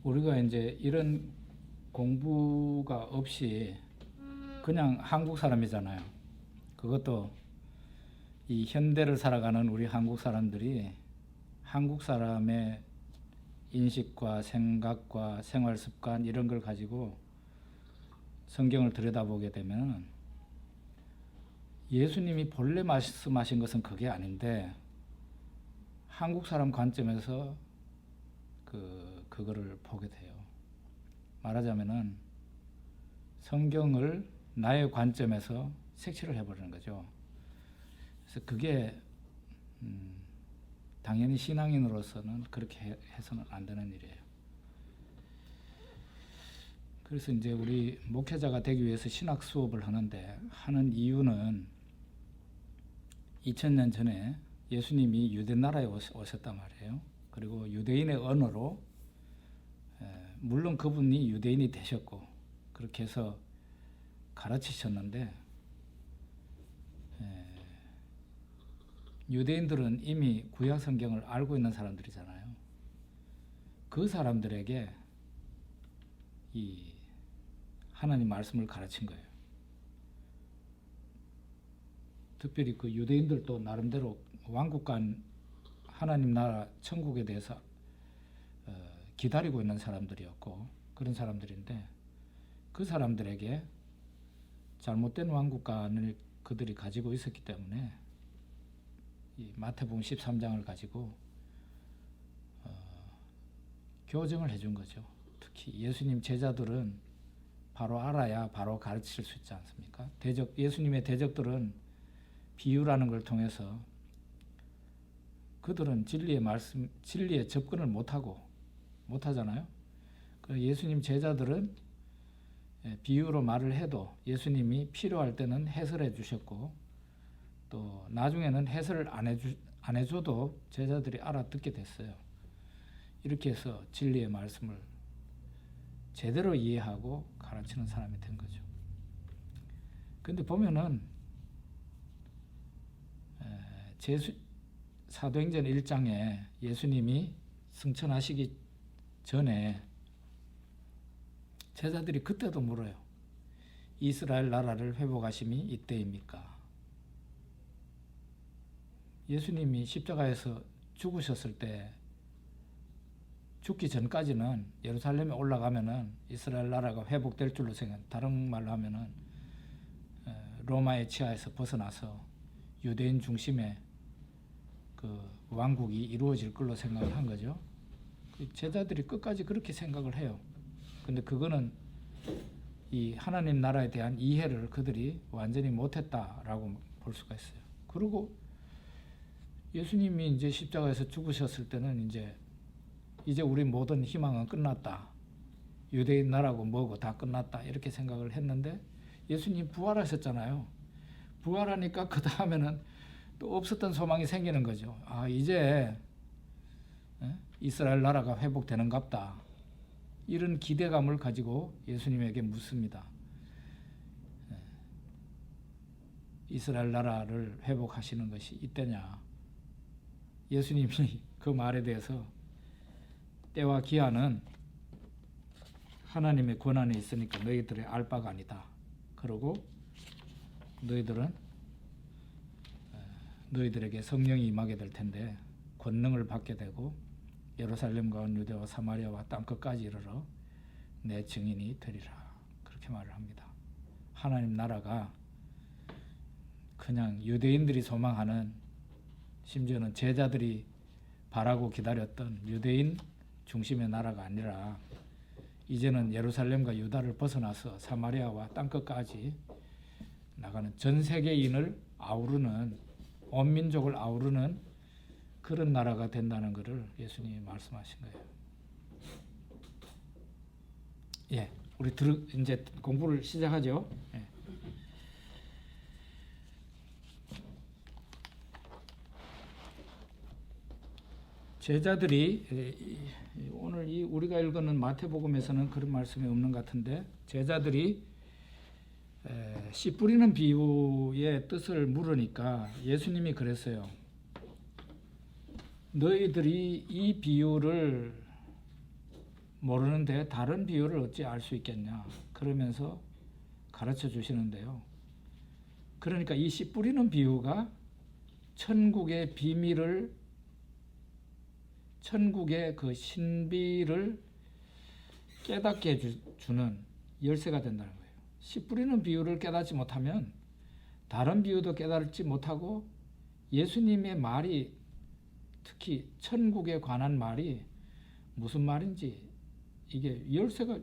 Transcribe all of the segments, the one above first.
우리가 이제 이런 공부가 없이 그냥 한국 사람이잖아요. 그것도 이 현대를 살아가는 우리 한국 사람들이 한국 사람의 인식과 생각과 생활 습관 이런 걸 가지고 성경을 들여다보게 되면 예수님이 본래 말씀하신 것은 그게 아닌데 한국 사람 관점에서 그거를 보게 돼요. 말하자면은 성경을 나의 관점에서 색칠을 해버리는 거죠. 그래서 그게 당연히 신앙인으로서는 그렇게 해서는 안 되는 일이에요. 그래서 이제 우리 목회자가 되기 위해서 신학 수업을 하는 이유는 2000년 전에 예수님이 유대 나라에 오셨단 말이에요. 그리고 유대인의 언어로 물론 그분이 유대인이 되셨고 그렇게 해서 가르치셨는데 유대인들은 이미 구약 성경을 알고 있는 사람들이잖아요. 그 사람들에게 이 하나님 말씀을 가르친 거예요. 특별히 그 유대인들도 나름대로 왕국간 하나님 나라 천국에 대해서 기다리고 있는 사람들이었고 그런 사람들인데 그 사람들에게 잘못된 왕국관을 그들이 가지고 있었기 때문에 이 마태복음 13장을 가지고 교정을 해준 거죠. 특히 예수님 제자들은 바로 알아야 바로 가르칠 수 있지 않습니까? 예수님의 대적들은 비유라는 걸 통해서 그들은 진리에 접근을 못하잖아요. 예수님 제자들은 비유로 말을 해도 예수님이 필요할 때는 해설해 주셨고 또 나중에는 해설을 안 해줘도 제자들이 알아듣게 됐어요. 이렇게 해서 진리의 말씀을 제대로 이해하고 가르치는 사람이 된 거죠. 근데 보면은 사도행전 1장에 예수님이 승천하시기 전에 제자들이 그때도 물어요. 이스라엘 나라를 회복하심이 이때입니까? 예수님이 십자가에서 죽으셨을 때 죽기 전까지는 예루살렘에 올라가면은 이스라엘 나라가 회복될 줄로 다른 말로 하면은 로마의 치하에서 벗어나서 유대인 중심의 그 왕국이 이루어질 걸로 생각을 한 거죠. 제자들이 끝까지 그렇게 생각을 해요. 근데 그거는 이 하나님 나라에 대한 이해를 그들이 완전히 못했다라고 볼 수가 있어요. 그리고 예수님이 이제 십자가에서 죽으셨을 때는 이제 우리 모든 희망은 끝났다. 유대인 나라고 뭐고 다 끝났다. 이렇게 생각을 했는데 예수님 부활하셨잖아요. 부활하니까 그 다음에는 또 없었던 소망이 생기는 거죠. 아, 이제 이스라엘 나라가 회복되는갑다. 이런 기대감을 가지고 예수님에게 묻습니다. 이스라엘 나라를 회복하시는 것이 이때냐? 예수님이 그 말에 대해서 때와 기한은 하나님의 권한에 있으니까 너희들의 알 바가 아니다. 그러고 너희들에게 성령이 임하게 될 텐데 권능을 받게 되고 예루살렘과 온 유대와 사마리아와 땅끝까지 이르러 내 증인이 되리라. 그렇게 말을 합니다. 하나님 나라가 그냥 유대인들이 소망하는 심지어는 제자들이 바라고 기다렸던 유대인 중심의 나라가 아니라 이제는 예루살렘과 유다를 벗어나서 사마리아와 땅끝까지 나가는 전 세계인을 아우르는 온 민족을 아우르는 그런 나라가 된다는 것을 예수님이 말씀하신 거예요. 예, 우리 이제 공부를 시작하죠. 예. 제자들이 오늘 우리가 읽는 마태복음에서는 그런 말씀이 없는 것 같은데 제자들이 씨 뿌리는 비유의 뜻을 물으니까 예수님이 그랬어요. 너희들이 이 비유를 모르는데 다른 비유를 어찌 알 수 있겠냐 그러면서 가르쳐 주시는데요. 그러니까 이 씨 뿌리는 비유가 천국의 비밀을, 천국의 그 신비를 깨닫게 주는 열쇠가 된다는 거예요. 씨 뿌리는 비유를 깨닫지 못하면 다른 비유도 깨닫지 못하고 예수님의 말이, 특히 천국에 관한 말이 무슨 말인지, 이게 열쇠가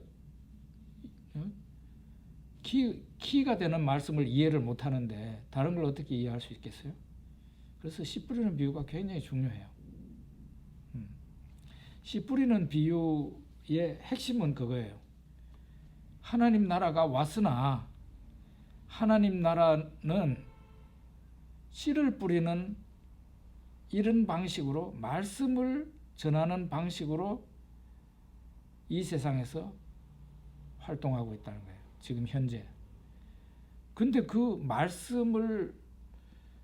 키가 되는 말씀을 이해를 못하는데 다른 걸 어떻게 이해할 수 있겠어요? 그래서 씨 뿌리는 비유가 굉장히 중요해요. 씨 뿌리는 비유의 핵심은 그거예요. 하나님 나라가 왔으나 하나님 나라는 씨를 뿌리는 이런 방식으로, 말씀을 전하는 방식으로 이 세상에서 활동하고 있다는 거예요. 지금 현재. 근데 그 말씀을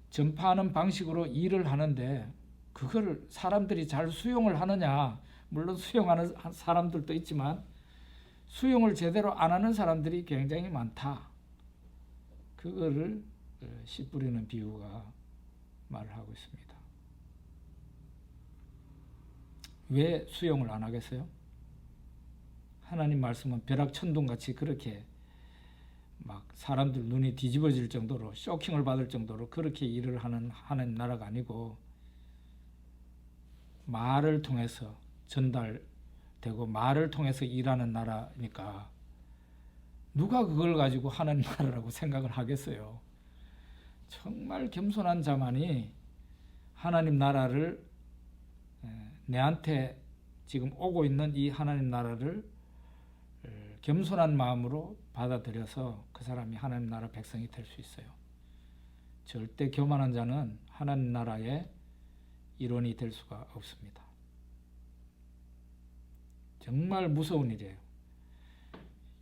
전파하는 방식으로 일을 하는데 그거를 사람들이 잘 수용을 하느냐? 물론 수용하는 사람들도 있지만 수용을 제대로 안 하는 사람들이 굉장히 많다. 그거를 씨 뿌리는 비유가 말을 하고 있습니다. 왜 수용을 안 하겠어요? 하나님 말씀은 벼락천둥같이 그렇게 막 사람들 눈이 뒤집어질 정도로, 쇼킹을 받을 정도로 그렇게 일을 하는 하나님 나라가 아니고, 말을 통해서 전달되고 말을 통해서 일하는 나라니까 누가 그걸 가지고 하나님 나라라고 생각을 하겠어요. 정말 겸손한 자만이 하나님 나라를, 내한테 지금 오고 있는 이 하나님 나라를 겸손한 마음으로 받아들여서 그 사람이 하나님 나라 백성이 될 수 있어요. 절대 교만한 자는 하나님 나라의 일원이 될 수가 없습니다. 정말 무서운 일이에요.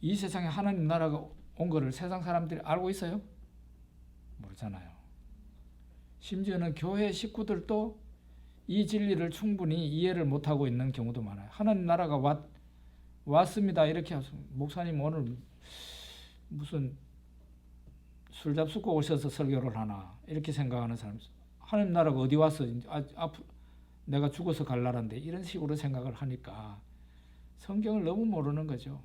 이 세상에 하나님 나라가 온 것을 세상 사람들이 알고 있어요? 모르잖아요. 심지어는 교회 식구들도 이 진리를 충분히 이해를 못하고 있는 경우도 많아요. 하나님 나라가 왔습니다 이렇게 해서, 목사님 오늘 무슨 술 잡수고 오셔서 설교를 하나 이렇게 생각하는 사람, 하나님 나라가 어디 왔어? 내가 죽어서 갈 나라인데, 이런 식으로 생각을 하니까 성경을 너무 모르는 거죠.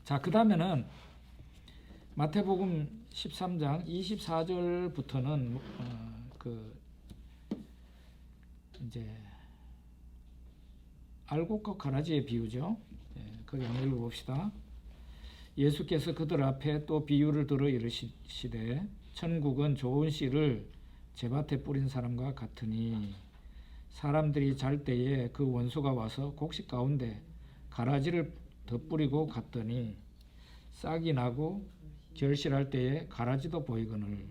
자, 그 다음에는 마태복음 13장 24절부터는 이제 알곡과 가라지의 비유죠. 거기 한번 읽어봅시다. 예수께서 그들 앞에 또 비유를 들어 이르시되 천국은 좋은 씨를 제밭에 뿌린 사람과 같으니 사람들이 잘 때에 그 원수가 와서 곡식 가운데 가라지를 덧뿌리고 갔더니 싹이 나고 결실할 때에 가라지도 보이거늘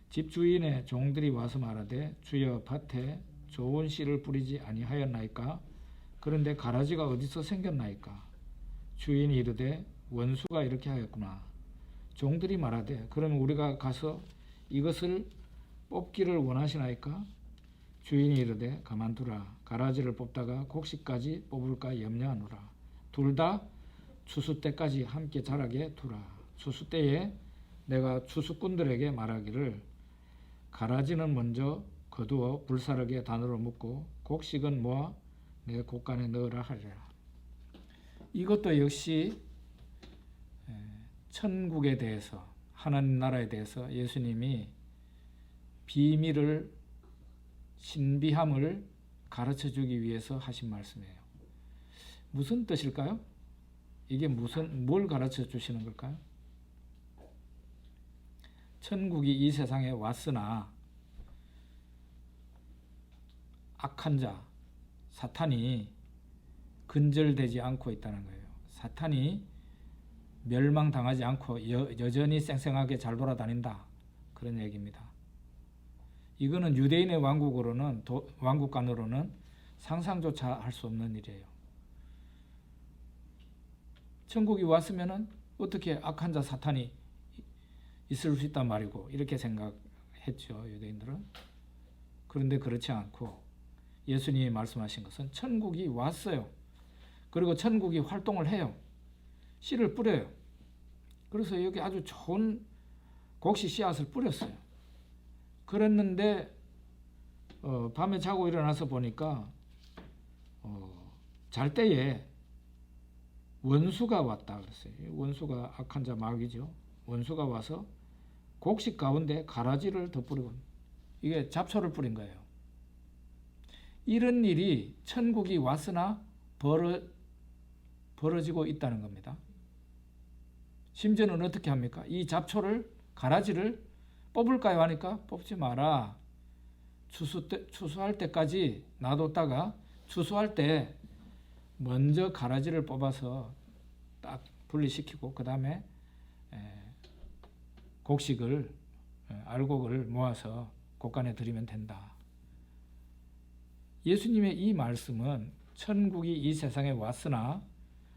집 주인의 종들이 와서 말하되 주여 밭에 좋은 씨를 뿌리지 아니하였나이까? 그런데 가라지가 어디서 생겼나이까? 주인이 이르되 원수가 이렇게 하였구나. 종들이 말하되 그러면 우리가 가서 이것을 뽑기를 원하시나이까? 주인이 이르되 가만두라. 가라지를 뽑다가 곡식까지 뽑을까 염려하노라. 둘 다 추수 때까지 함께 자라게 두라. 추수 때에 내가 추수꾼들에게 말하기를 가라지는 먼저 거두어 불사르게 단으로 묶고 곡식은 모아 내 곡간에 넣으라 하리라. 이것도 역시 천국에 대해서, 하나님 나라에 대해서 예수님이 비밀을, 신비함을 가르쳐 주기 위해서 하신 말씀이에요. 무슨 뜻일까요? 이게 뭘 가르쳐 주시는 걸까요? 천국이 이 세상에 왔으나 악한 자, 사탄이 근절되지 않고 있다는 거예요. 사탄이 멸망당하지 않고 여전히 쌩쌩하게 잘 돌아다닌다. 그런 얘기입니다. 이거는 유대인의 왕국관으로는 상상조차 할 수 없는 일이에요. 천국이 왔으면은 어떻게 악한 자 사탄이 있을 수 있단 말이고, 이렇게 생각했죠, 유대인들은. 그런데 그렇지 않고 예수님이 말씀하신 것은 천국이 왔어요. 그리고 천국이 활동을 해요. 씨를 뿌려요. 그래서 여기 아주 좋은 곡식 씨앗을 뿌렸어요. 그랬는데 밤에 자고 일어나서 보니까 잘 때에 원수가 왔다 그랬어요. 원수가 악한 자 마귀죠. 원수가 와서 곡식 가운데 가라지를 더 뿌리고, 이게 잡초를 뿌린 거예요. 이런 일이 천국이 왔으나 벌어지고 있다는 겁니다. 심지어는 어떻게 합니까? 이 잡초를, 가라지를 뽑을까요 하니까 뽑지 마라. 추수할 때까지 놔뒀다가 추수할 때 먼저 가라지를 뽑아서 딱 분리시키고 그 다음에 곡식을, 알곡을 모아서 곡간에 들이면 된다. 예수님의 이 말씀은 천국이 이 세상에 왔으나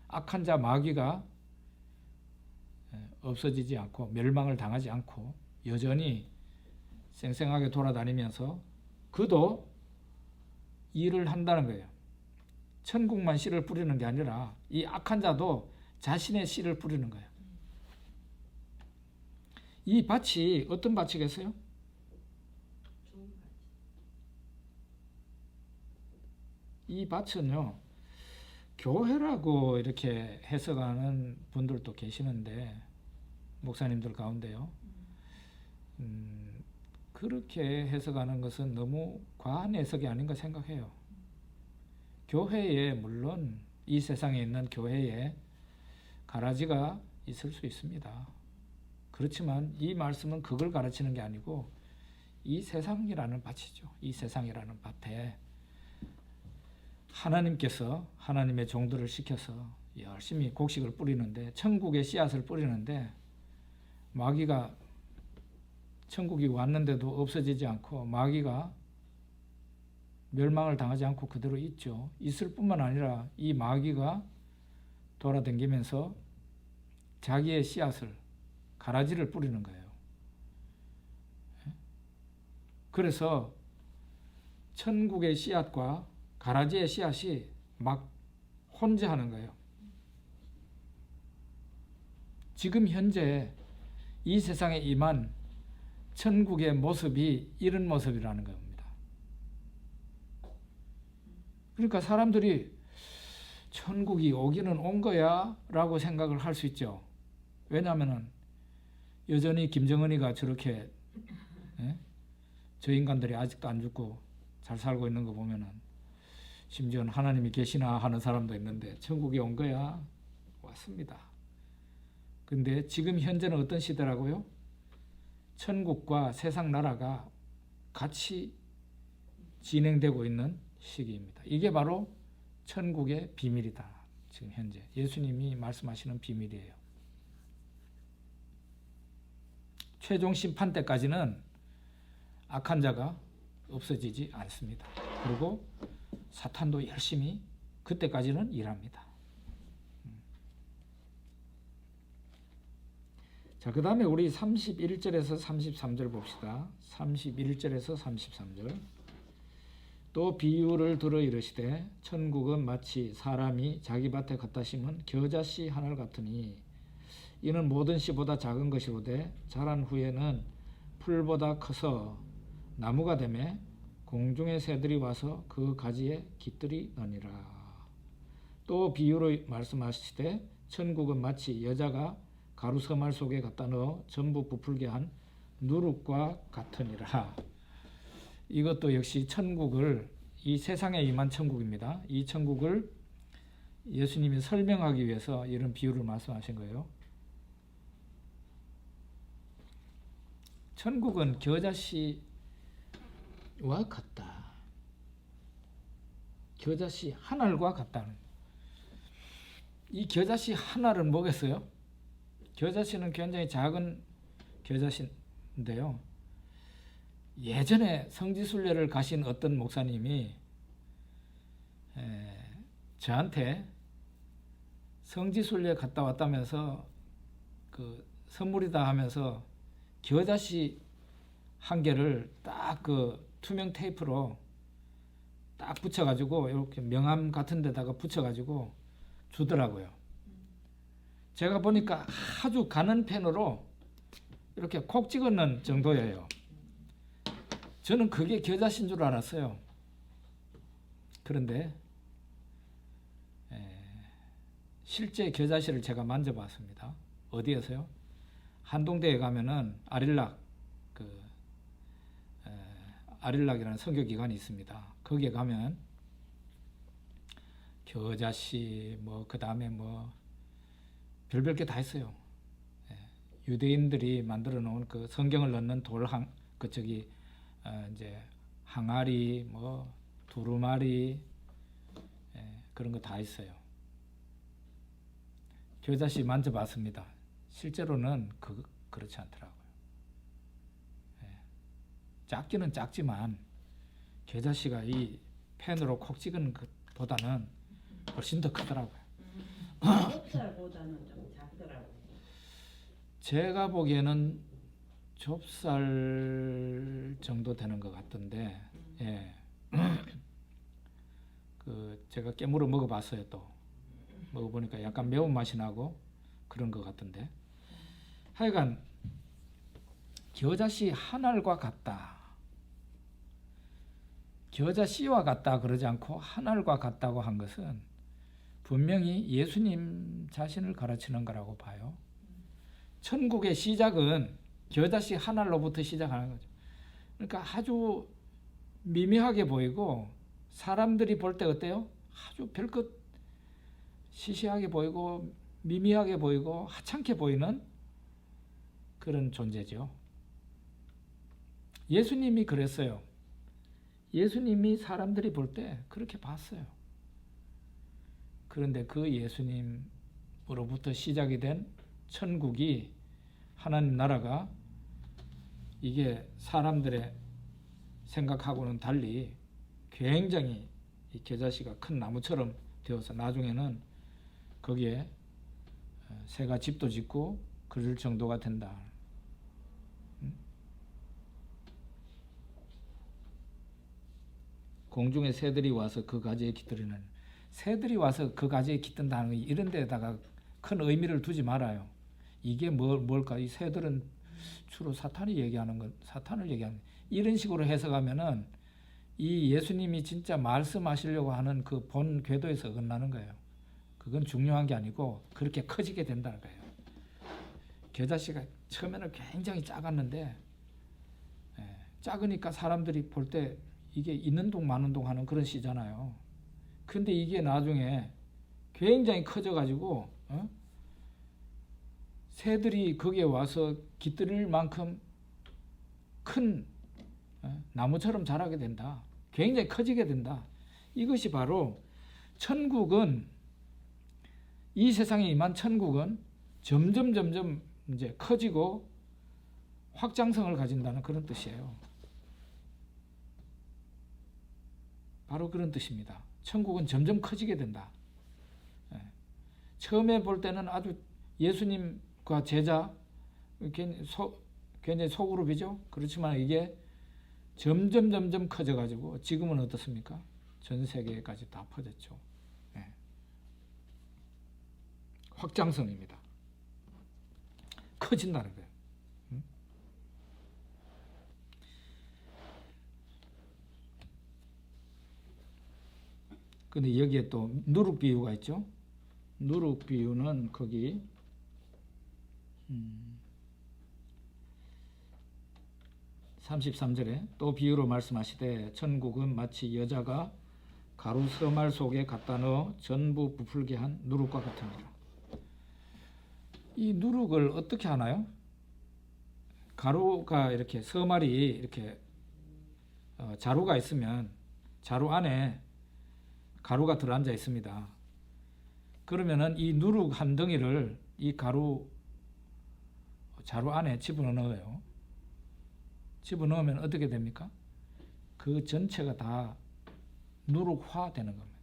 악한 자 마귀가 없어지지 않고 멸망을 당하지 않고 여전히 쌩쌩하게 돌아다니면서 그도 일을 한다는 거예요. 천국만 씨를 뿌리는 게 아니라 이 악한 자도 자신의 씨를 뿌리는 거예요. 이 밭이 어떤 밭이겠어요? 이 밭은요, 교회라고 이렇게 해석하는 분들도 계시는데, 목사님들 가운데요. 그렇게 해석하는 것은 너무 과한 해석이 아닌가 생각해요. 교회에, 물론 이 세상에 있는 교회에 가라지가 있을 수 있습니다. 그렇지만 이 말씀은 그걸 가르치는 게 아니고 이 세상이라는 밭이죠. 이 세상이라는 밭에 하나님께서 하나님의 종들을 시켜서 열심히 곡식을 뿌리는데, 천국의 씨앗을 뿌리는데, 마귀가 천국이 왔는데도 없어지지 않고 마귀가 멸망을 당하지 않고 그대로 있죠. 있을 뿐만 아니라 이 마귀가 돌아다니면서 자기의 씨앗을, 가라지를 뿌리는 거예요. 그래서 천국의 씨앗과 가라지의 씨앗이 막 혼재하는 거예요. 지금 현재 이 세상에 임한 천국의 모습이 이런 모습이라는 겁니다. 그러니까 사람들이 천국이 오기는 온 거야 라고 생각을 할 수 있죠. 왜냐하면 여전히 김정은이가 저렇게 저 인간들이 아직도 안 죽고 잘 살고 있는 거 보면은, 심지어는 하나님이 계시나 하는 사람도 있는데 천국이 온 거야? 왔습니다. 근데 지금 현재는 어떤 시대라고요? 천국과 세상 나라가 같이 진행되고 있는 시기입니다. 이게 바로 천국의 비밀이다. 지금 현재 예수님이 말씀하시는 비밀이에요. 최종 심판 때까지는 악한 자가 없어지지 않습니다. 그리고 사탄도 열심히 그때까지는 일합니다. 자, 그 다음에 우리 31절에서 33절 봅시다. 31절에서 33절. 또 비유를 들어 이르시되 천국은 마치 사람이 자기 밭에 갖다 심은 겨자씨 하나를 같으니 이는 모든 씨보다 작은 것이로되 자란 후에는 풀보다 커서 나무가 되매 공중의 새들이 와서 그 가지에 깃들이느니라. 또 비유로 말씀하시되 천국은 마치 여자가 가루 서말 속에 갖다 넣어 전부 부풀게 한 누룩과 같으니라. 이것도 역시 천국을, 이 세상에 임한 천국입니다. 이 천국을 예수님이 설명하기 위해서 이런 비유를 말씀하신 거예요. 천국은 겨자씨와 같다. 겨자씨 한 알과 같다는. 이 겨자씨 한 알은 뭐겠어요? 겨자씨는 굉장히 작은 겨자씨인데요. 예전에 성지순례를 가신 어떤 목사님이 저한테 성지순례 갔다 왔다면서 그 선물이다 하면서 겨자씨 한 개를 딱 그 투명 테이프로 딱 붙여가지고 이렇게 명함 같은 데다가 붙여가지고 주더라고요. 제가 보니까 아주 가는 펜으로 이렇게 콕 찍어넣는 정도예요. 저는 그게 겨자씨인 줄 알았어요. 그런데 실제 겨자씨를 제가 만져봤습니다. 어디에서요? 한동대에 가면은 아릴락이라는 선교기관이 있습니다. 거기에 가면 겨자씨 그 다음에 별별 게 다 있어요. 유대인들이 만들어 놓은 그 성경을 넣는 이제 항아리 두루마리 그런 거 다 있어요. 겨자씨 만져봤습니다. 실제로는 그렇지 않더라고요. 작기는 작지만 겨자씨가 이 펜으로 콕 찍은 것보다는 훨씬 더 크더라고요. 좁쌀보다는 좀 작더라고요. 제가 보기에는 좁쌀 정도 되는 것 같던데, 예. 제가 깨물어 먹어봤어요. 또 먹어보니까 약간 매운맛이 나고 그런 것 같던데, 하여간 겨자씨 한 알과 같다, 겨자씨와 같다 그러지 않고 한 알과 같다고 한 것은 분명히 예수님 자신을 가르치는 거라고 봐요. 천국의 시작은 겨자씨 한 알로부터 시작하는 거죠. 그러니까 아주 미미하게 보이고 사람들이 볼 때 어때요? 아주 별것 시시하게 보이고 미미하게 보이고 하찮게 보이는 그런 존재죠. 예수님이 그랬어요. 예수님이 사람들이 볼 때 그렇게 봤어요. 그런데 그 예수님으로부터 시작이 된 천국이, 하나님 나라가 이게 사람들의 생각하고는 달리 굉장히 이 겨자씨가 큰 나무처럼 되어서 나중에는 거기에 새가 집도 짓고 그럴 정도가 된다. 공중에 새들이 와서 그 가지에 깃들이는, 새들이 와서 그 가지에 깃든다는 이런 데다가 큰 의미를 두지 말아요. 이게 뭘까? 이 새들은 주로 사탄을 얘기하는 이런 식으로 해석하면은 이 예수님이 진짜 말씀하시려고 하는 그 본 궤도에서 어긋나는 거예요. 그건 중요한 게 아니고 그렇게 커지게 된다는 거예요. 겨자씨가 처음에는 굉장히 작았는데, 작으니까 사람들이 볼 때 이게 있는 동 마는 동 하는 그런 씨잖아요. 근데 이게 나중에 굉장히 커져가지고 새들이 거기에 와서 깃들일 만큼 큰 나무처럼 자라게 된다. 굉장히 커지게 된다. 이것이 바로 천국은, 이 세상에 임한 천국은 점점 이제 커지고 확장성을 가진다는 그런 뜻이에요. 바로 그런 뜻입니다. 천국은 점점 커지게 된다. 처음에 볼 때는 아주 예수님과 제자 굉장히 소그룹이죠. 그렇지만 이게 점점 커져가지고 지금은 어떻습니까? 전 세계까지 다 퍼졌죠. 확장성입니다. 커진다는 거예요. 근데 여기에 또 누룩 비유가 있죠. 누룩 비유는 거기 33절에 또 비유로 말씀하시되 천국은 마치 여자가 가루 서말 속에 갖다 넣어 전부 부풀게 한 누룩과 같으니라. 이 누룩을 어떻게 하나요? 가루가 이렇게 서말이 이렇게 자루가 있으면 자루 안에 가루가 들어앉아 있습니다. 그러면은 이 누룩 한 덩이를 이 자루 안에 집어넣어요. 집어넣으면 어떻게 됩니까? 그 전체가 다 누룩화 되는 겁니다.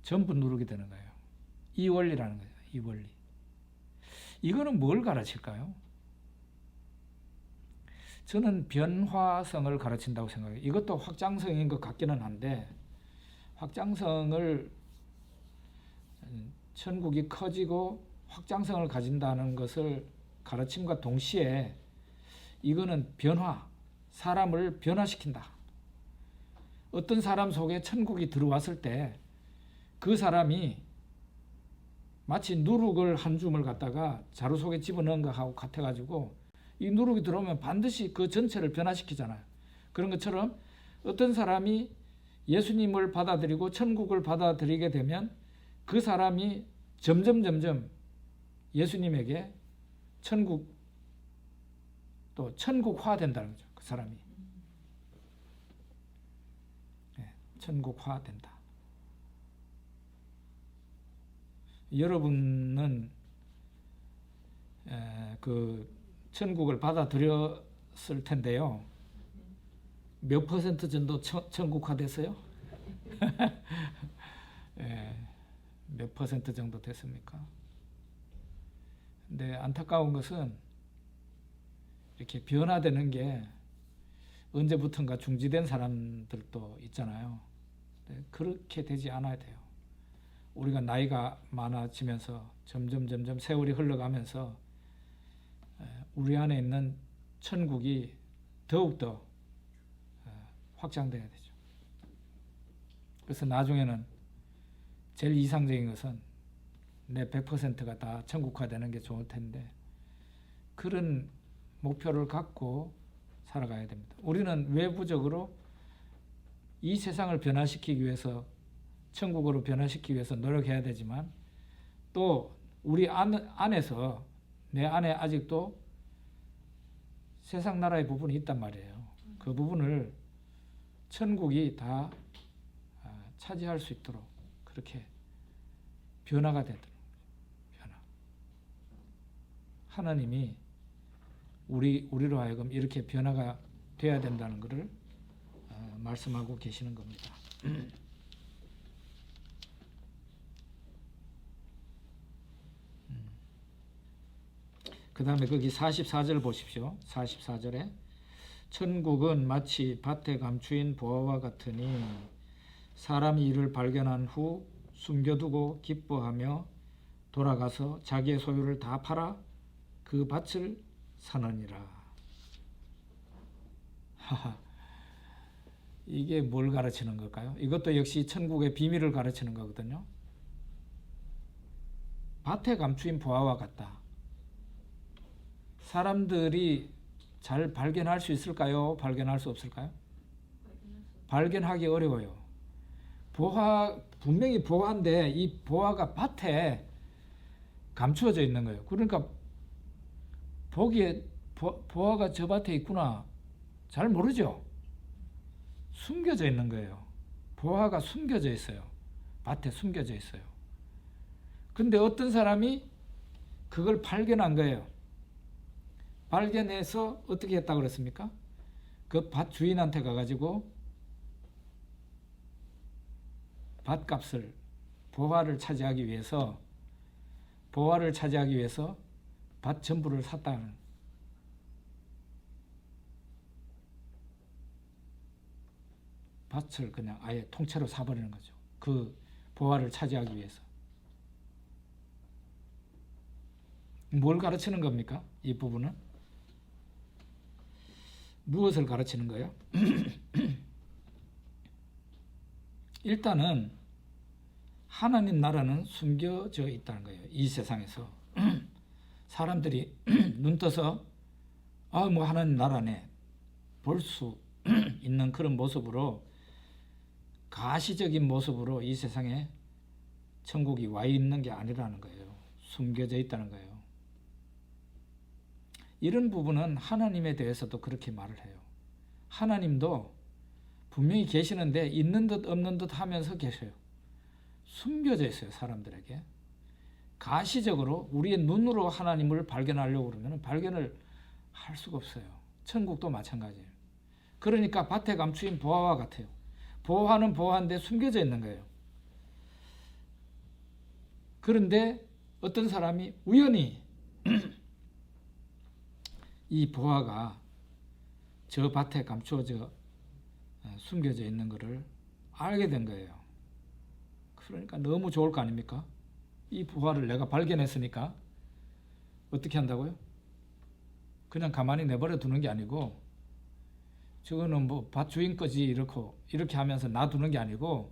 전부 누룩이 되는 거예요. 이 원리라는 거예요. 이 원리. 이거는 뭘 가르칠까요? 저는 변화성을 가르친다고 생각해요. 이것도 확장성인 것 같기는 한데 확장성을 천국이 커지고 확장성을 가진다는 것을 가르침과 동시에 이거는 변화, 사람을 변화시킨다. 어떤 사람 속에 천국이 들어왔을 때 그 사람이 마치 누룩을 한 줌을 갖다가 자루 속에 집어넣은 것하고 같아가지고 이 누룩이 들어오면 반드시 그 전체를 변화시키잖아요. 그런 것처럼 어떤 사람이 예수님을 받아들이고 천국을 받아들이게 되면 그 사람이 점점 예수님에게 또 천국화된다는 거죠. 그 사람이 천국화된다. 여러분은 그 천국을 받아들였을 텐데요. 몇 퍼센트 정도 천국화됐어요? 몇 퍼센트 정도 됐습니까? 근데 안타까운 것은 이렇게 변화되는 게 언제부턴가 중지된 사람들도 있잖아요. 그렇게 되지 않아야 돼요. 우리가 나이가 많아지면서 점점 세월이 흘러가면서 우리 안에 있는 천국이 더욱더 확장돼야 되죠. 그래서 나중에는 제일 이상적인 것은 내 100%가 다 천국화되는 게 좋을 텐데 그런 목표를 갖고 살아가야 됩니다. 우리는 외부적으로 이 세상을 변화시키기 위해서 천국으로 변화시키기 위해서 노력해야 되지만 또 우리 안에서 내 안에 아직도 세상 나라의 부분이 있단 말이에요. 그 부분을 천국이 다 차지할 수 있도록 그렇게 변화가 되도록 변화. 하나님이 우리로 하여금 이렇게 변화가 돼야 된다는 것을 말씀하고 계시는 겁니다. 그 다음에 거기 44절 보십시오. 44절에 천국은 마치 밭에 감추인 보화와 같으니 사람이 이를 발견한 후 숨겨두고 기뻐하며 돌아가서 자기의 소유를 다 팔아 그 밭을 사느니라. 이게 뭘 가르치는 걸까요? 이것도 역시 천국의 비밀을 가르치는 거거든요. 밭에 감추인 보화와 같다. 사람들이 잘 발견할 수 있을까요? 발견할 수 없을까요? 발견하기 어려워요. 분명히 보화인데 이 보화가 밭에 감추어져 있는 거예요. 그러니까 보기에 보화가 저 밭에 있구나 잘 모르죠. 숨겨져 있는 거예요. 보화가 숨겨져 있어요. 밭에 숨겨져 있어요. 근데 어떤 사람이 그걸 발견한 거예요. 발견해서 어떻게 했다고 그랬습니까? 그 밭 주인한테 가가지고 밭값을 보화를 차지하기 위해서 밭 전부를 샀다는, 밭을 그냥 아예 통째로 사버리는 거죠. 그 보화를 차지하기 위해서. 뭘 가르치는 겁니까? 이 부분은 무엇을 가르치는 거예요? 일단은 하나님 나라는 숨겨져 있다는 거예요. 이 세상에서 사람들이 눈 떠서 뭐 하나님 나라네 볼 수 있는 그런 모습으로, 가시적인 모습으로 이 세상에 천국이 와 있는 게 아니라는 거예요. 숨겨져 있다는 거예요. 이런 부분은 하나님에 대해서도 그렇게 말을 해요. 하나님도 분명히 계시는데 있는 듯 없는 듯 하면서 계셔요. 숨겨져 있어요. 사람들에게. 가시적으로 우리의 눈으로 하나님을 발견하려고 그러면 발견을 할 수가 없어요. 천국도 마찬가지예요. 그러니까 밭에 감추인 보화와 같아요. 보화는 보화인데 숨겨져 있는 거예요. 그런데 어떤 사람이 우연히 이 보화가 저 밭에 감추어져 숨겨져 있는 것을 알게 된 거예요. 그러니까 너무 좋을 거 아닙니까? 이 부활을 내가 발견했으니까 어떻게 한다고요? 그냥 가만히 내버려 두는 게 아니고, 저거는 뭐 밭주인 거지 이렇게 하면서 놔두는 게 아니고,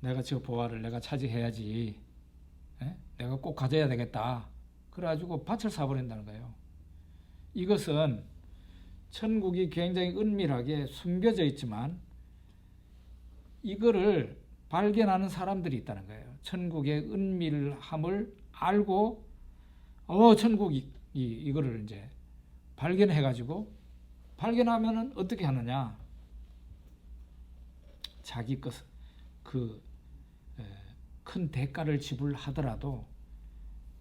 내가 저 부활을 내가 차지해야지, 내가 꼭 가져야 되겠다, 그래가지고 밭을 사버린다는 거예요. 이것은 천국이 굉장히 은밀하게 숨겨져 있지만 이거를 발견하는 사람들이 있다는 거예요. 천국의 은밀함을 알고 천국이 이거를 이제 발견해가지고, 발견하면은 어떻게 하느냐, 자기 것을 큰 대가를 지불하더라도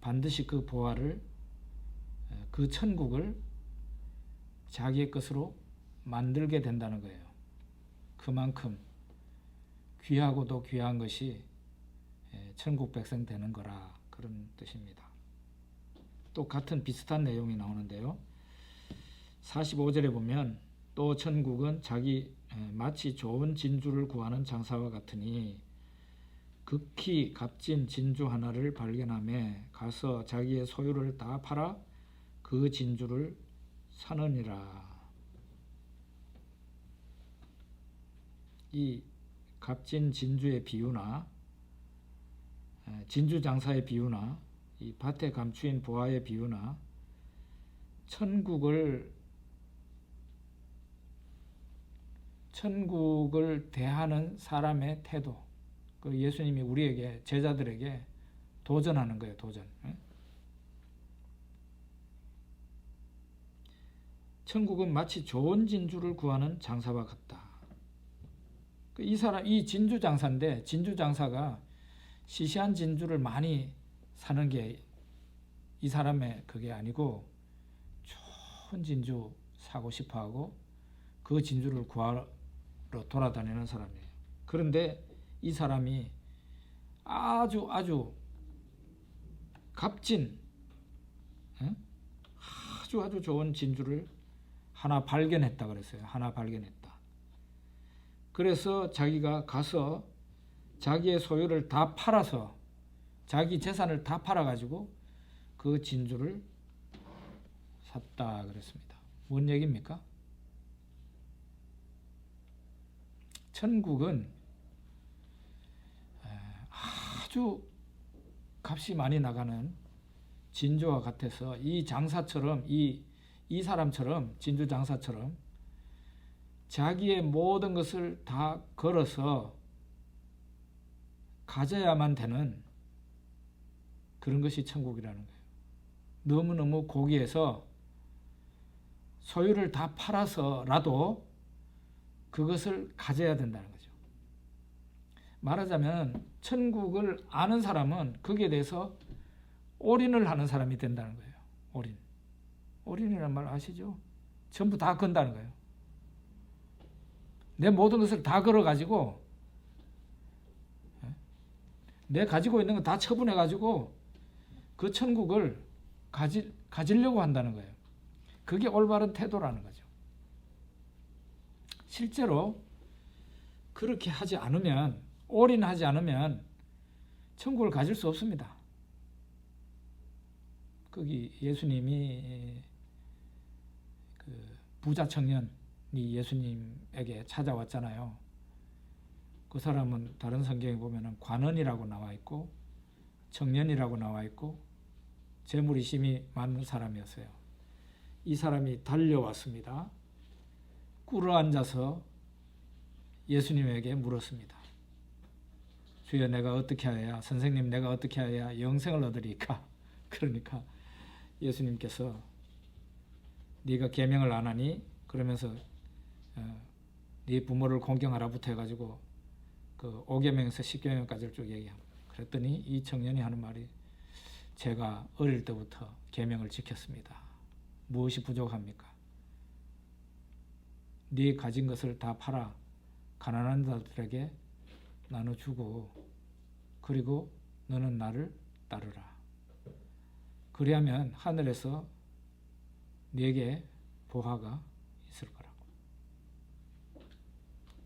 반드시 그 부활을, 그 천국을 자기의 것으로 만들게 된다는 거예요. 그만큼 귀하고도 귀한 것이 천국 백성 되는 거라, 그런 뜻입니다. 또 같은 비슷한 내용이 나오는데요. 45절에 보면, 또 천국은 마치 좋은 진주를 구하는 장사와 같으니 극히 값진 진주 하나를 발견하며 가서 자기의 소유를 다 팔아 그 진주를 사느니라. 이 값진 진주의 비유나 진주 장사의 비유나 이 밭에 감추인 부하의 비유나 천국을 대하는 사람의 태도, 그 예수님이 우리에게, 제자들에게 도전하는 거예요. 도전. 천국은 마치 좋은 진주를 구하는 장사와 같다. 이 진주 장사인데, 진주 장사가 시시한 진주를 많이 사는 게 이 사람의 그게 아니고, 좋은 진주 사고 싶어 하고 그 진주를 구하러 돌아다니는 사람이에요. 그런데 이 사람이 아주 값진, 아주 좋은 진주를 하나 발견했다 그랬어요. 하나 발견했다. 그래서 자기가 가서 자기의 소유를 다 팔아서, 자기 재산을 다 팔아가지고 그 진주를 샀다 그랬습니다. 뭔 얘기입니까? 천국은 아주 값이 많이 나가는 진주와 같아서, 이 장사처럼, 이 사람처럼, 진주 장사처럼 자기의 모든 것을 다 걸어서 가져야만 되는 그런 것이 천국이라는 거예요. 너무너무 고귀해서 소유를 다 팔아서라도 그것을 가져야 된다는 거죠. 말하자면 천국을 아는 사람은 거기에 대해서 올인을 하는 사람이 된다는 거예요. 올인이라는 말 아시죠? 전부 다 건다는 거예요. 내 모든 것을 다 걸어가지고, 내 가지고 있는 거 다 처분해가지고 그 천국을 가지려고 한다는 거예요. 그게 올바른 태도라는 거죠. 실제로 그렇게 하지 않으면, 올인하지 않으면 천국을 가질 수 없습니다. 거기 예수님이 그 부자 청년이 예수님에게 찾아왔잖아요. 그 사람은 다른 성경에 보면 관원이라고 나와 있고 청년이라고 나와 있고 재물이 심히 많은 사람이었어요. 이 사람이 달려왔습니다. 꿇어앉아서 예수님에게 물었습니다. 주여, 내가 어떻게 해야, 선생님 내가 어떻게 해야 영생을 얻으리까? 그러니까 예수님께서 네가 계명을 안 하니? 그러면서 네 부모를 공경하라부터 해가지고 그 5계명에서 10계명까지를 쭉 얘기합니다. 그랬더니 이 청년이 하는 말이, 제가 어릴 때부터 계명을 지켰습니다. 무엇이 부족합니까? 네 가진 것을 다 팔아 가난한 자들에게 나눠주고, 그리고 너는 나를 따르라. 그리하면 하늘에서 네게 보화가 있을 거라고.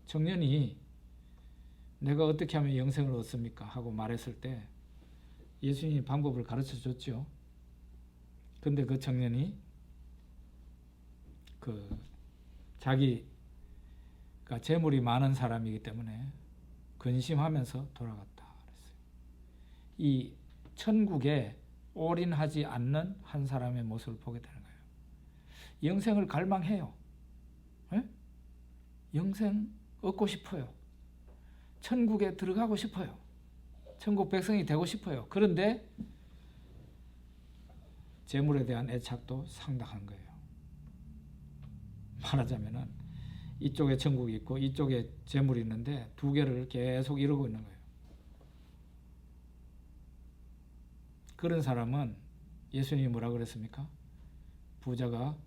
청년이 내가 어떻게 하면 영생을 얻습니까? 하고 말했을 때 예수님이 방법을 가르쳐 줬죠. 근데 그 청년이 자기가 재물이 많은 사람이기 때문에 근심하면서 돌아갔다 그랬어요. 이 천국에 올인하지 않는 한 사람의 모습을 보게 되는 거예요. 영생을 갈망해요. 에? 영생 얻고 싶어요. 천국에 들어가고 싶어요. 천국 백성이 되고 싶어요. 그런데 재물에 대한 애착도 상당한 거예요. 말하자면은 이쪽에 천국이 있고 이쪽에 재물이 있는데 두 개를 계속 이루고 있는 거예요. 그런 사람은 예수님이 뭐라 그랬습니까? 부자가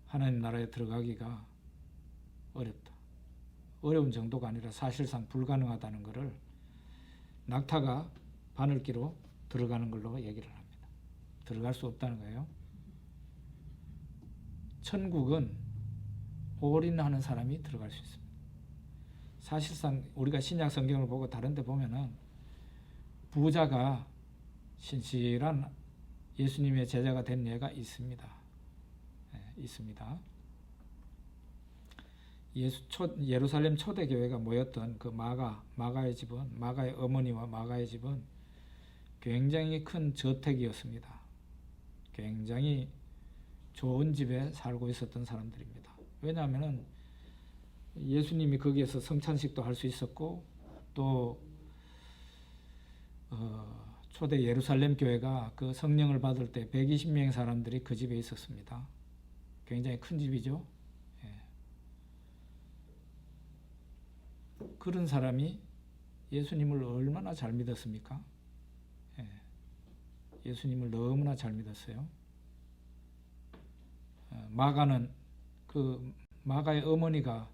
하나님 나라에 들어가기가 어렵다. 어려운 정도가 아니라 사실상 불가능하다는 것을 낙타가 바늘기로 들어가는 걸로 얘기를 합니다. 들어갈 수 없다는 거예요. 천국은 올인하는 사람이 들어갈 수 있습니다. 사실상 우리가 신약 성경을 보고 다른 데 보면은 부자가 신실한 예수님의 제자가 된 예가 있습니다. 있습니다. 예루살렘 초대교회가 모였던 그 마가의 집은, 마가의 어머니와 마가의 집은 굉장히 큰 저택이었습니다. 굉장히 좋은 집에 살고 있었던 사람들입니다. 왜냐하면 예수님이 거기에서 성찬식도 할 수 있었고 또 초대 예루살렘 교회가 그 성령을 받을 때 120명의 사람들이 그 집에 있었습니다. 굉장히 큰 집이죠. 그런 사람이 예수님을 얼마나 잘 믿었습니까? 예수님을 너무나 잘 믿었어요. 마가는 마가의 어머니가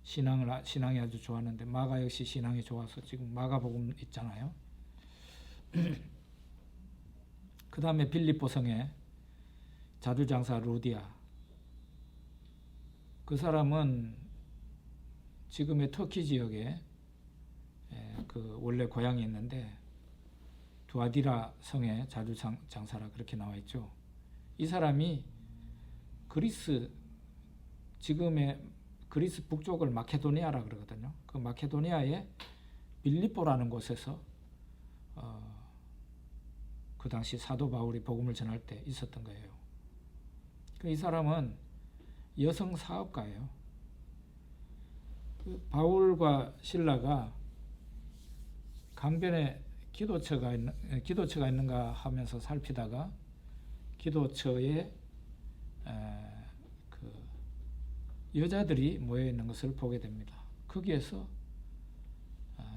신앙이 아주 좋았는데 마가 역시 신앙이 좋아서 지금 마가복음 있잖아요. 그 다음에 빌립보 성의 자주장사 루디아, 그 사람은 지금의 터키 지역에 원래 고향이 있는데 두아디라 성의 자주장사라 그렇게 나와 있죠. 이 사람이 지금의 그리스 북쪽을 마케도니아라 그러거든요. 그 마케도니아의 빌립보라는 곳에서 그 당시 사도 바울이 복음을 전할 때 있었던 거예요. 이 사람은 여성 사업가예요. 바울과 실라가 강변에 기도처가 있는가 하면서 살피다가 기도처에 여자들이 모여 있는 것을 보게 됩니다. 거기에서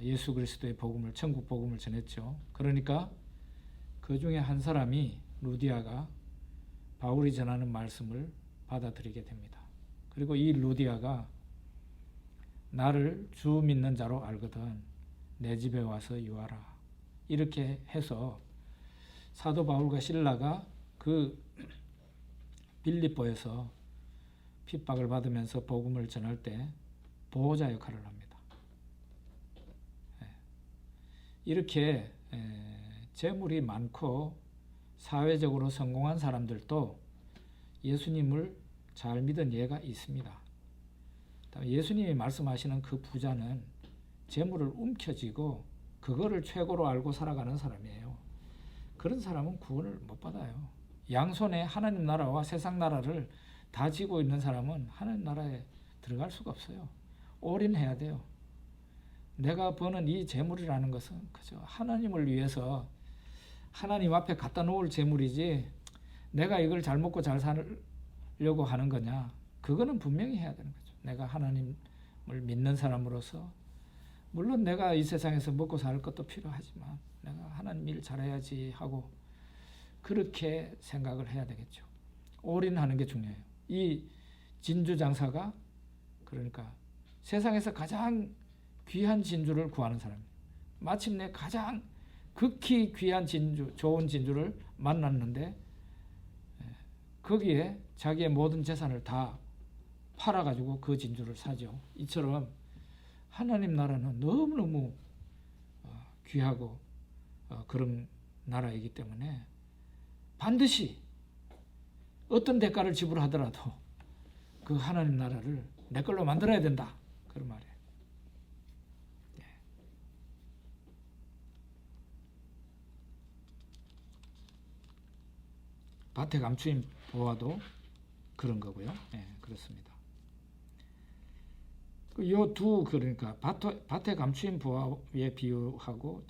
예수 그리스도의 복음을, 천국 복음을 전했죠. 그러니까 그 중에 한 사람이 루디아가 바울이 전하는 말씀을 받아들이게 됩니다. 그리고 이 루디아가 나를 주 믿는 자로 알거든 내 집에 와서 유하라. 이렇게 해서 사도 바울과 실라가 그 빌립보에서 핍박을 받으면서 복음을 전할 때 보호자 역할을 합니다. 이렇게 재물이 많고 사회적으로 성공한 사람들도 예수님을 잘 믿은 예가 있습니다. 예수님이 말씀하시는 그 부자는 재물을 움켜쥐고 그거를 최고로 알고 살아가는 사람이에요. 그런 사람은 구원을 못 받아요. 양손에 하나님 나라와 세상 나라를 다 쥐고 있는 사람은 하나님 나라에 들어갈 수가 없어요. 올인해야 돼요. 내가 버는 이 재물이라는 것은 그저 하나님을 위해서 하나님 앞에 갖다 놓을 재물이지 내가 이걸 잘 먹고 잘 살려고 하는 거냐, 그거는 분명히 해야 되는 거죠. 내가 하나님을 믿는 사람으로서 물론 내가 이 세상에서 먹고 살 것도 필요하지만 내가 하나님 일 잘해야지 하고 그렇게 생각을 해야 되겠죠. 올인하는 게 중요해요. 이 진주 장사가 그러니까 세상에서 가장 귀한 진주를 구하는 사람이에요. 마침내 가장 극히 귀한 진주, 좋은 진주를 만났는데 거기에 자기의 모든 재산을 다 팔아가지고 그 진주를 사죠. 이처럼 하나님 나라는 너무너무 귀하고 그런 나라이기 때문에 반드시 어떤 대가를 지불하더라도 그 하나님 나라를 내 걸로 만들어야 된다. 그런 말이에요. 예. 밭의 감추인 보화도 그런 거고요. 예, 그렇습니다. 요 두 그러니까 밭의 감추인 보화의 비유하고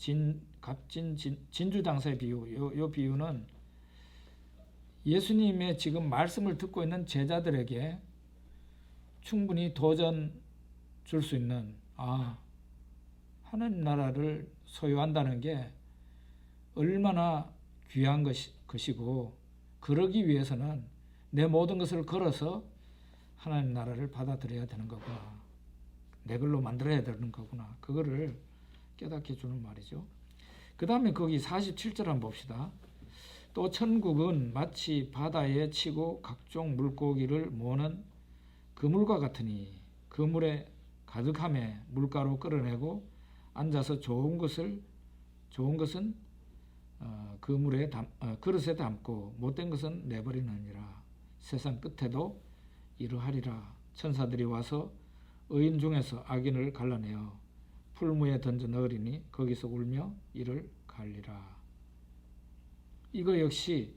진주당사의 비유, 요 비유는 예수님의 지금 말씀을 듣고 있는 제자들에게 충분히 도전 줄 수 있는 하나님 나라를 소유한다는 게 얼마나 귀한 것이고 그러기 위해서는 내 모든 것을 걸어서 하나님 나라를 받아들여야 되는 거구나. 내 걸로 만들어야 되는 거구나. 그거를 깨닫게 해주는 말이죠. 그 다음에 거기 47절 한번 봅시다. 또 천국은 마치 바다에 치고 각종 물고기를 모으는 그물과 같으니 그 물에 가득함에 물가로 끌어내고 앉아서 좋은 것은 그 물에 그릇에 담고 못된 것은 내버리느니라. 세상 끝에도 이러하리라. 천사들이 와서 의인 중에서 악인을 갈라내어 풀무에 던져 넣으리니 거기서 울며 이를 갈리라. 이거 역시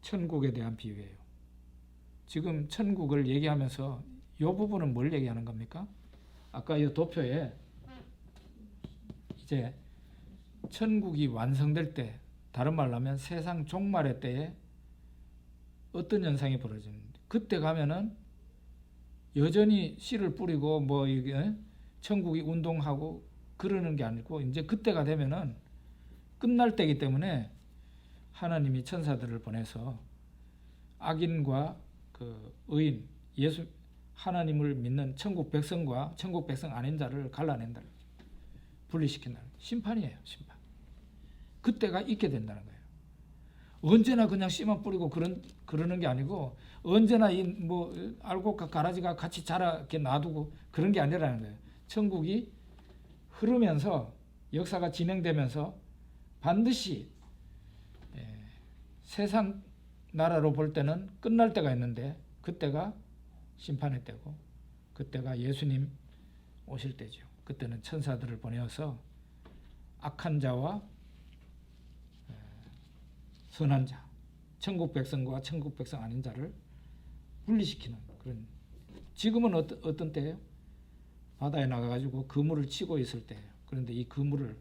천국에 대한 비유예요. 지금 천국을 얘기하면서 이 부분은 뭘 얘기하는 겁니까? 아까 이 도표에 이제 천국이 완성될 때, 다른 말로 하면 세상 종말의 때에 어떤 현상이 벌어지는데, 그때 가면은 여전히 씨를 뿌리고 뭐 이게 천국이 운동하고 그러는 게 아니고 이제 그때가 되면은 끝날 때이기 때문에 하나님이 천사들을 보내서 악인과 그 의인, 예수 하나님을 믿는 천국 백성과 천국 백성 아닌 자를 갈라낸다. 분리시킨다. 심판이에요, 심판. 그때가 있게 된다는 거예요. 언제나 그냥 씨만 뿌리고 그러는 게 아니고 언제나 이 뭐 알곡과 가라지가 같이 자라게 놔두고 그런 게 아니라는 거예요. 천국이 흐르면서 역사가 진행되면서 반드시 세상 나라로 볼 때는 끝날 때가 있는데 그때가 심판의 때고 그때가 예수님 오실 때죠. 그때는 천사들을 보내어서 악한 자와 선한 자, 천국 백성과 천국 백성 아닌 자를 분리시키는 그런. 지금은 어떤 때예요? 바다에 나가가지고 그물을 치고 있을 때예요. 그런데 이 그물을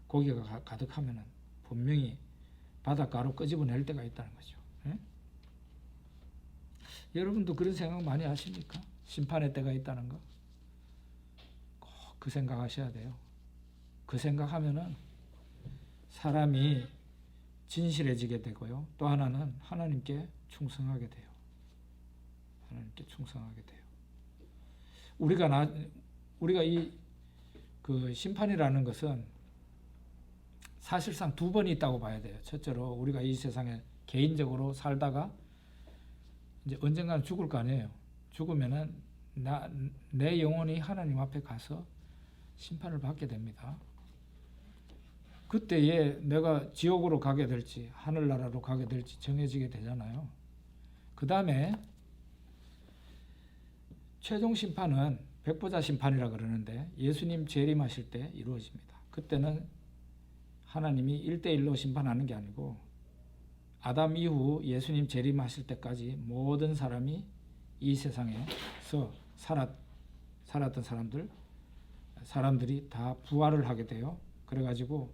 고기가 가득하면은 분명히 바닷가로 끄집어낼 때가 있다는 거죠. 예? 여러분도 그런 생각 많이 하십니까? 심판의 때가 있다는 거. 꼭 그 생각하셔야 돼요. 그 생각하면은 사람이 진실해지게 되고요. 또 하나는 하나님께 충성하게 돼요. 하나님께 충성하게 돼요. 우리가 이 그 심판이라는 것은 사실상 두 번이 있다고 봐야 돼요. 첫째로 우리가 이 세상에 개인적으로 살다가 이제 언젠가는 죽을 거 아니에요. 죽으면은 내 영혼이 하나님 앞에 가서 심판을 받게 됩니다. 그때에 내가 지옥으로 가게 될지 하늘나라로 가게 될지 정해지게 되잖아요. 그 다음에 최종 심판은 백보자 심판이라 그러는데 예수님 재림하실 때 이루어집니다. 그때는 하나님이 1대1로 심판하는 게 아니고 아담 이후 예수님 재림하실 때까지 모든 사람이 이 세상에서 살았던 사람들이 다 부활을 하게 돼요. 그래가지고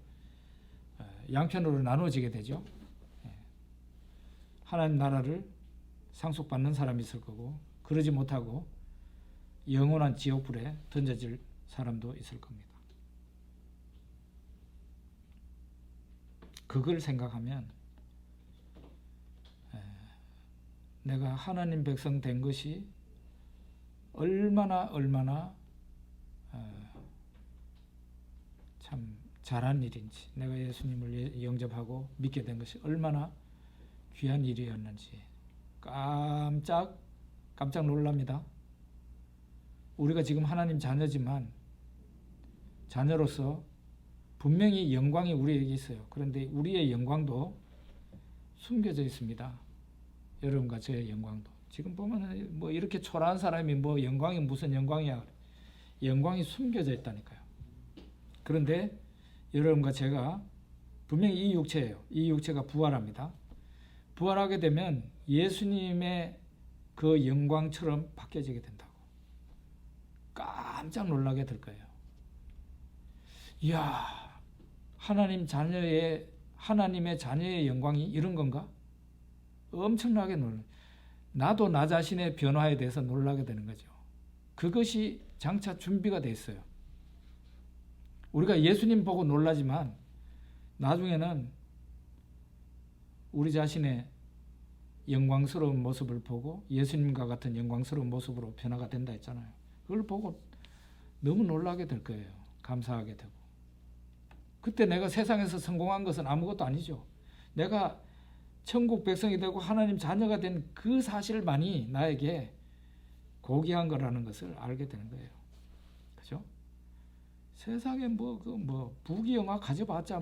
양편으로 나누어지게 되죠. 하나님 나라를 상속받는 사람이 있을 거고 그러지 못하고 영원한 지옥불에 던져질 사람도 있을 겁니다. 그걸 생각하면 내가 하나님 백성 된 것이 얼마나 참 잘한 일인지, 내가 예수님을 영접하고 믿게 된 것이 얼마나 귀한 일이었는지 깜짝 놀랍니다. 우리가 지금 하나님 자녀지만 자녀로서 분명히 영광이 우리에게 있어요. 그런데 우리의 영광도 숨겨져 있습니다. 여러분과 저의 영광도. 지금 보면 뭐 이렇게 초라한 사람이 뭐 영광이 무슨 영광이야. 영광이 숨겨져 있다니까요. 그런데 여러분과 제가 분명히 이 육체예요. 이 육체가 부활합니다. 부활하게 되면 예수님의 그 영광처럼 바뀌어지게 된다고. 깜짝 놀라게 될 거예요. 이야, 하나님의 자녀의 영광이 이런 건가? 엄청나게 나도 나 자신의 변화에 대해서 놀라게 되는 거죠. 그것이 장차 준비가 돼 있어요. 우리가 예수님 보고 놀라지만 나중에는 우리 자신의 영광스러운 모습을 보고 예수님과 같은 영광스러운 모습으로 변화가 된다 했잖아요. 그걸 보고 너무 놀라게 될 거예요. 감사하게 되고. 그때 내가 세상에서 성공한 것은 아무것도 아니죠. 내가 천국 백성이 되고 하나님 자녀가 된 그 사실만이 나에게 고귀한 거라는 것을 알게 되는 거예요. 그죠? 세상에 부귀영화 가져봤자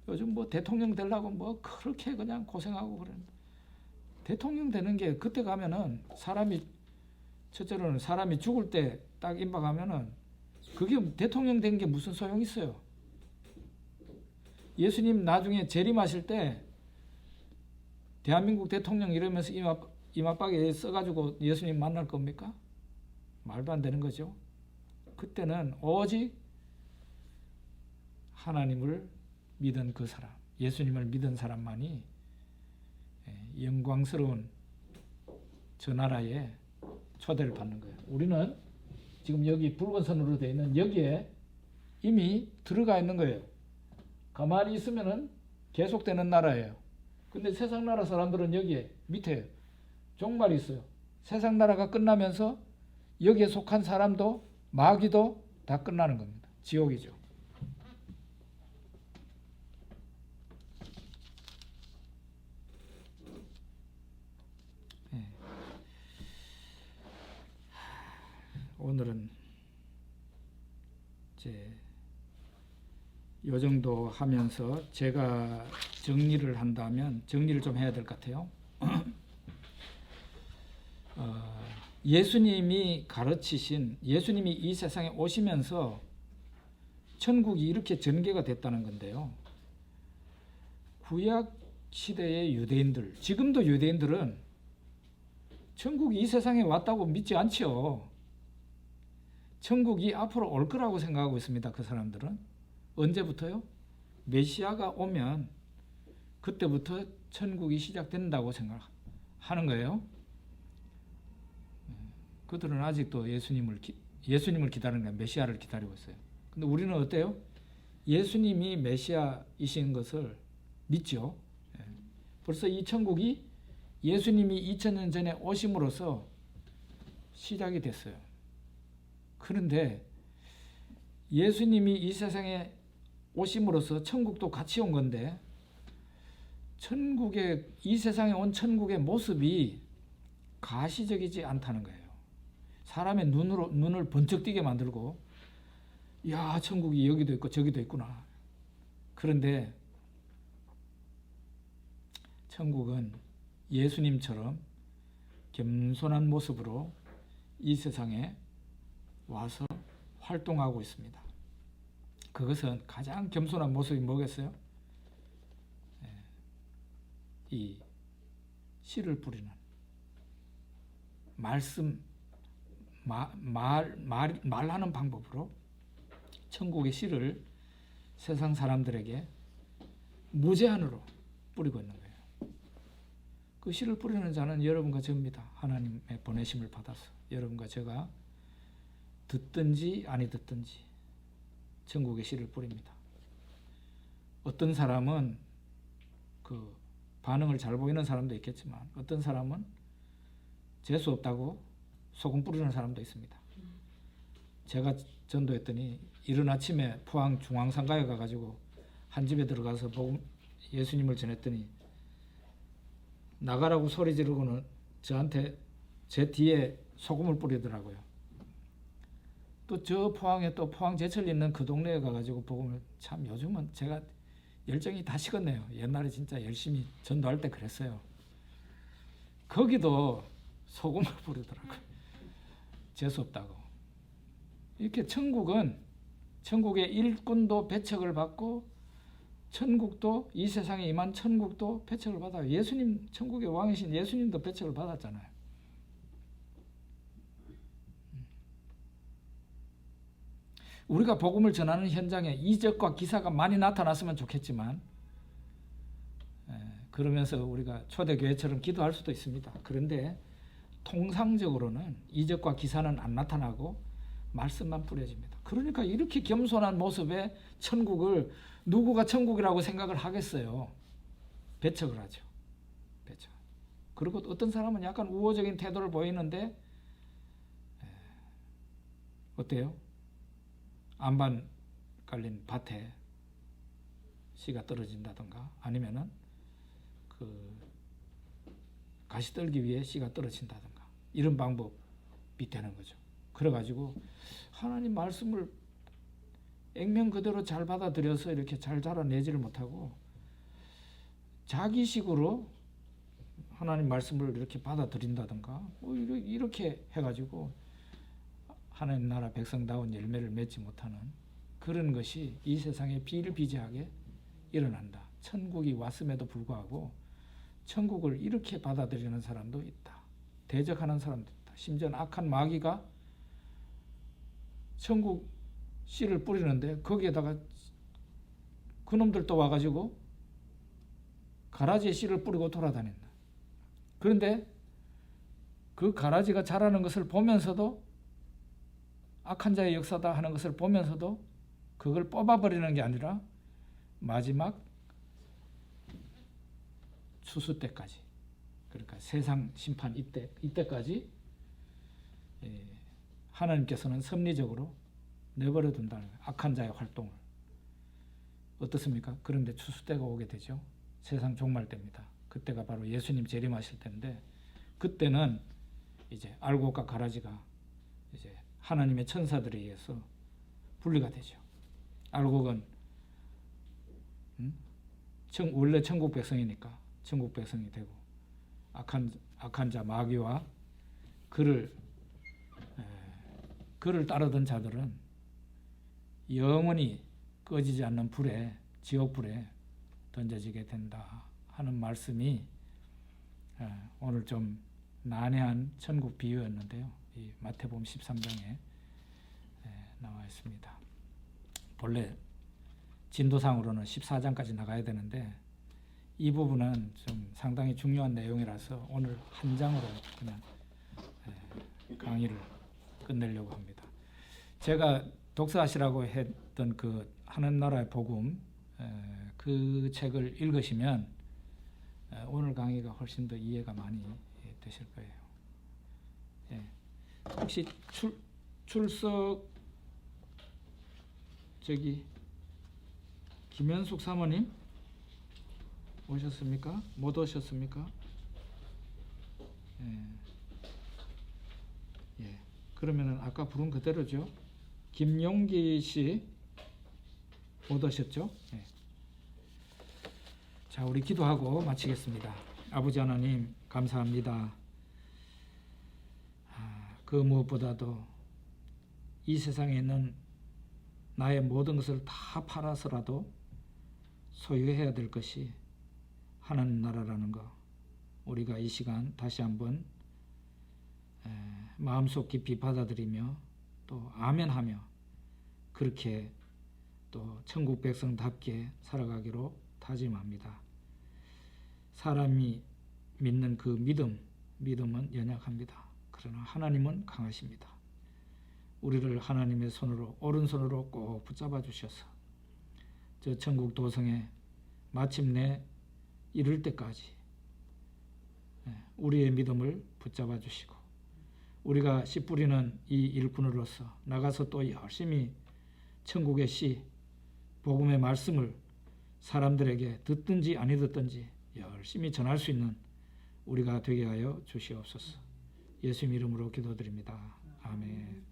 요즘 대통령 되려고 그렇게 그냥 고생하고 그러는. 대통령 되는 게 그때 가면은 첫째로는 사람이 죽을 때 딱 임박하면은 그게 대통령 된 게 무슨 소용 있어요. 예수님 나중에 재림하실 때 대한민국 대통령 이러면서 이마박에 써가지고 예수님 만날 겁니까? 말도 안 되는 거죠. 그때는 오직 하나님을 믿은 그 사람, 예수님을 믿은 사람만이 영광스러운 저 나라에 초대를 받는 거예요. 우리는 지금 여기 붉은 선으로 되어 있는 여기에 이미 들어가 있는 거예요. 가만히 있으면은 계속되는 나라예요. 근데 세상 나라 사람들은 여기에 밑에 종말이 있어요. 세상 나라가 끝나면서 여기에 속한 사람도 마귀도 다 끝나는 겁니다. 지옥이죠. 네. 오늘은 이제 요 정도 하면서 제가 정리를 한다면 정리를 좀 해야 될 것 같아요. 예수님이 가르치신, 예수님이 이 세상에 오시면서 천국이 이렇게 전개가 됐다는 건데요. 구약 시대의 유대인들, 지금도 유대인들은 천국이 이 세상에 왔다고 믿지 않죠. 천국이 앞으로 올 거라고 생각하고 있습니다. 그 사람들은. 언제부터요? 메시아가 오면 그때부터 천국이 시작된다고 생각하는 거예요. 그들은 아직도 예수님을 기다리는 거예요. 메시아를 기다리고 있어요. 근데 우리는 어때요? 예수님이 메시아이신 것을 믿죠. 벌써 이 천국이 예수님이 2000년 전에 오심으로써 시작이 됐어요. 그런데 예수님이 이 세상에 오심으로써 천국도 같이 온 건데 이 세상에 온 천국의 모습이 가시적이지 않다는 거예요. 사람의 눈을 번쩍 뜨게 만들고, 야, 천국이 여기도 있고 저기도 있구나. 그런데 천국은 예수님처럼 겸손한 모습으로 이 세상에 와서 활동하고 있습니다. 그것은 가장 겸손한 모습이 뭐겠어요? 이 씨를 뿌리는 말하는 방법으로 천국의 씨를 세상 사람들에게 무제한으로 뿌리고 있는 거예요. 그 씨를 뿌리는 자는 여러분과 저입니다. 하나님의 보내심을 받아서 여러분과 제가 듣든지 아니 듣든지 천국의 씨를 뿌립니다. 어떤 사람은 그 반응을 잘 보이는 사람도 있겠지만 어떤 사람은 재수 없다고 소금 뿌리는 사람도 있습니다. 제가 전도했더니 이른 아침에 포항 중앙상가에 가가지고 한 집에 들어가서 예수님을 전했더니 나가라고 소리 지르고는 저한테 제 뒤에 소금을 뿌리더라고요. 또 저 포항에 또 포항 제철 있는 그 동네에 가가지고 복음을 참 요즘은 제가 열정이 다 식었네요. 옛날에 진짜 열심히 전도할 때 그랬어요. 거기도 소금을 뿌리더라고요. 재수없다고. 이렇게 천국의 일꾼도 배척을 받고 천국도 이 세상에 임한 천국도 배척을 받아요. 예수님 천국의 왕이신 예수님도 배척을 받았잖아요. 우리가 복음을 전하는 현장에 이적과 기사가 많이 나타났으면 좋겠지만 그러면서 우리가 초대교회처럼 기도할 수도 있습니다. 그런데 통상적으로는 이적과 기사는 안 나타나고 말씀만 뿌려집니다. 그러니까 이렇게 겸손한 모습에 천국을 누구가 천국이라고 생각을 하겠어요. 배척을 하죠. 배척. 그리고 어떤 사람은 약간 우호적인 태도를 보이는데 어때요? 안반 깔린 밭에 씨가 떨어진다든가 아니면은 그 가시 떨기 위해 씨가 떨어진다든가 이런 방법이 되는 거죠. 그래가지고 하나님 말씀을 액면 그대로 잘 받아들여서 이렇게 잘 자라내지를 못하고 자기식으로 하나님 말씀을 이렇게 받아들인다든가 뭐 이렇게 해가지고 하나님 나라 백성다운 열매를 맺지 못하는 그런 것이 이 세상에 비일비재하게 일어난다. 천국이 왔음에도 불구하고 천국을 이렇게 받아들이는 사람도 있다. 대적하는 사람도 있다. 심지어 악한 마귀가 천국 씨를 뿌리는데 거기에다가 그놈들도 와가지고 가라지에 씨를 뿌리고 돌아다닌다. 그런데 그 가라지가 자라는 것을 보면서도 악한 자의 역사다 하는 것을 보면서도 그걸 뽑아버리는 게 아니라 마지막 추수 때까지, 그러니까 세상 심판 이때까지 하나님께서는 섭리적으로 내버려 둔다는 거예요. 악한 자의 활동을. 어떻습니까? 그런데 추수 때가 오게 되죠. 세상 종말 때입니다. 그때가 바로 예수님 재림하실 때인데 그때는 이제 알곡과 가라지가 이제 하나님의 천사들에 의해서 분리가 되죠. 알곡은 원래 천국 백성이니까 천국 백성이 되고 악한 자 마귀와 그를 따르던 자들은 영원히 꺼지지 않는 불에 지옥불에 던져지게 된다 하는 말씀이 오늘 좀 난해한 천국 비유였는데요. 이 마태복음 13장에 나와 있습니다. 본래 진도상으로는 14장까지 나가야 되는데 이 부분은 좀 상당히 중요한 내용이라서 오늘 한 장으로 그냥 강의를 끝내려고 합니다. 제가 독서하시라고 했던 그 하나님 나라의 복음 그 책을 읽으시면 오늘 강의가 훨씬 더 이해가 많이 되실 거예요. 혹시 출석 김현숙 사모님 오셨습니까? 못 오셨습니까? 그러면은 아까 부른 그대로죠. 김용기 씨 못 오셨죠? 자, 우리 기도하고 마치겠습니다. 아버지 하나님 감사합니다. 그 무엇보다도 이 세상에 있는 나의 모든 것을 다 팔아서라도 소유해야 될 것이 하나님 나라라는 거 우리가 이 시간 다시 한번 마음속 깊이 받아들이며 또 아멘하며 그렇게 또 천국 백성답게 살아가기로 다짐합니다. 사람이 믿는 그 믿음은 연약합니다. 그러나 하나님은 강하십니다. 우리를 하나님의 손으로 오른손으로 꼭 붙잡아 주셔서 저 천국 도성에 마침내 이를 때까지 우리의 믿음을 붙잡아 주시고 우리가 씨 뿌리는 이 일꾼으로서 나가서 또 열심히 천국의 씨 복음의 말씀을 사람들에게 듣든지 아니 듣든지 열심히 전할 수 있는 우리가 되게 하여 주시옵소서. 예수님 이름으로 기도드립니다. 아멘.